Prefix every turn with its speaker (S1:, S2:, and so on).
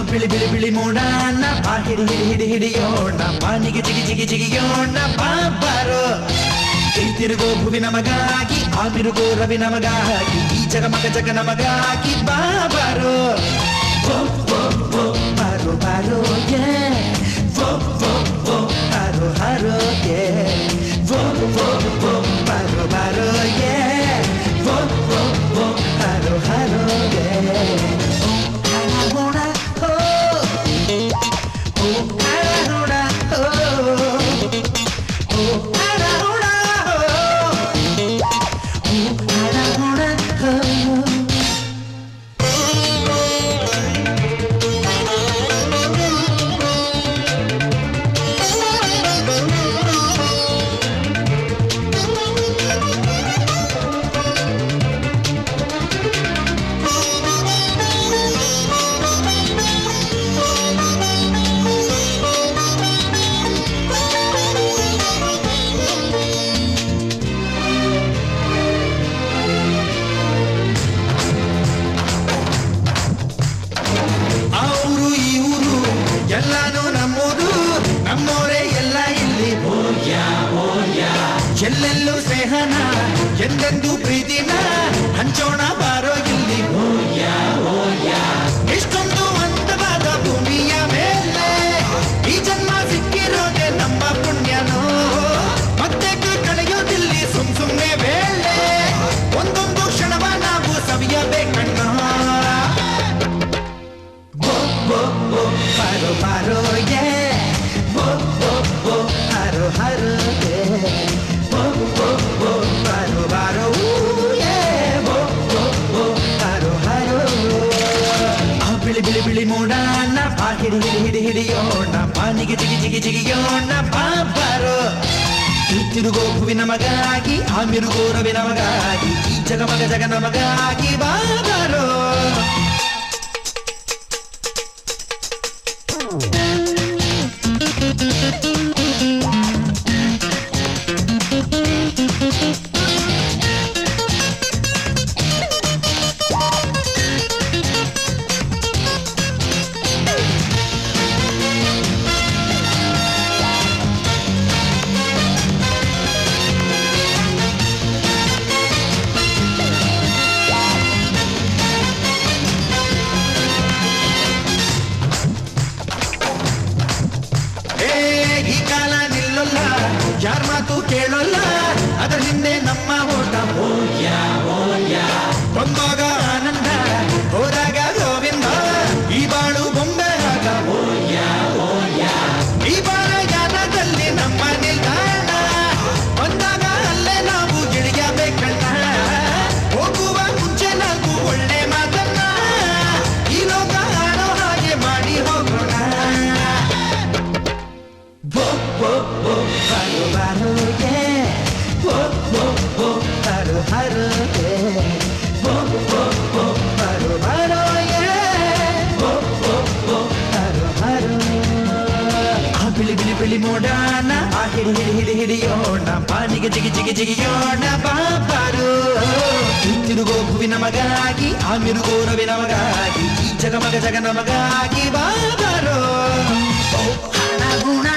S1: ಬಿಳಿ ಬಿಳಿ ಬಿಳಿ ಮೋಡನ ಬಾ ಹಿಡಿ ಹಿಡಿ ಹಿಡಿ ಹಿಡಿಯೋಣ ಬಾನಿಗೆ ಜಿಗಿ ಜಿಗಿ ಜಿಗಿಯೋಣ ಬಾಬಾರೋ ತಿರುಗೋ ಭುವಿ ನಮಗಾಗಿ ಆ ತಿರುಗೋ ರವಿ ನಮಗಾಗಿ ಈ ಜಗಮಗ ಜಗ ನಮಗಾಗಿ ಬಾಬಾರೋ ಬಾರೋ ಬಾರೋ ಬಾರೋ ಹಾರೋ ಬಾರೋ ಬಾರೋ ಹಾರೋ ಹಾರೋ ಎಲ್ಲಾನು ನಮ್ಮೂರು ನಮ್ಮೋರೇ ಎಲ್ಲ ಇಲ್ಲಿ ಎಲ್ಲೆಲ್ಲೂ ಸ್ನೇಹನ ಎಂದೆಂದೂ ಪ್ರೀತಿನ ಹಂಚೋಣ ಬಾರೋ ಇಲ್ಲಿ ಇಷ್ಟೊಂದು ಅಂತವಾದ ಭೂಮಿಯ ಮೇಲೆ ಈ ಜನ್ಮ ಸಿಕ್ಕಿರೋದೆ ನಮ್ಮ ಪುಣ್ಯನೋ ಮತ್ತೆ ಕಳೆಯೋದಿಲ್ಲಿ ಸುಮ್ನೆ ವೇಳೆ ಒಂದೊಂದು ಕ್ಷಣವ ನಾವು ಸವಿಯಬೇಕಣ್ಣ Paro, paro, yeah. Haro, haro, yeah. Paro, paro, yeah. Haro, haro. ಬಿಳಿ ಬಿಳಿ ಬಿಳಿ ಮೋಡನ ಬಾ ಹಿಡಿ ಹಿಡಿ ಹಿಡಿ ಹಿಡಿಯೋಣ ಬಾನಿಗೆ ಜಿಗಿ ಜಿಗಿ ಜಿಗಿಯೋಣ ಬಾಬಾರೋ ತಿರುಗೋ ಭುವಿ ನಮಗಾಗಿ ಆ ಮಿರುಗೋ ರವಿ ನಮಗಾಗಿ ಈ ಜಗಮಗ ಜಗ ನಮಗಾಗಿ ಬಾಬಾರೋ ಯಾರ ಮಾತು ಕೇಳೋಲ್ಲ ಅದರ ಹಿಂದೆ ನಮ್ಮ ಓಟ ಬಂದಾಗ ಆನಂದ ಹೋದಾಗ ಗೋವಿಂದ ಈ ಬಾಳು ಬೊಂಬೆ ಆಗ ಈ ಬಾಳ ಯಾನದಲ್ಲಿ ನಮ್ಮ ನಿಲ್ದಾಣ ಬಂದಾಗ ಅಲ್ಲೇ ನಾವು ಗಿಳಿಯಬೇಕಣ್ಣ ಹೋಗುವ ಮುಂಚೆ ನಾವು ಒಳ್ಳೆ ಮಾತನ್ನ ಈ ಲೋಕ ಆಡೋ ಹಾಗೆ ಮಾಡಿ ಹೋಗೋಣ Haro, haro, yeah. Haro, haro, yeah. Haro, haro, yeah. Haro, haro. ಬಿಳಿ ಬಿಳಿ ಬಿಳಿ ಮೋಡನ ಆ ಹಿಡಿ ಹಿಡಿ ಹಿಡಿ ಹಿಡಿಯೋಣ ಬಾನಿಗೆ ಜಿಗಿ ಜಿಗಿ ಜಿಗಿಯೋಣ ಬಾಬಾರೋ ತಿರುಗೋ ಭುವಿ ನಮಗಾಗಿ ಆ ಮಿರುಗೋ ರವಿ ನಮಗಾಗಿ ಈ ಜಗಮಗ ಜಗ ನಮಗಾಗಿ ಬಾಬಾರೋ ಹಣ ಗುಣ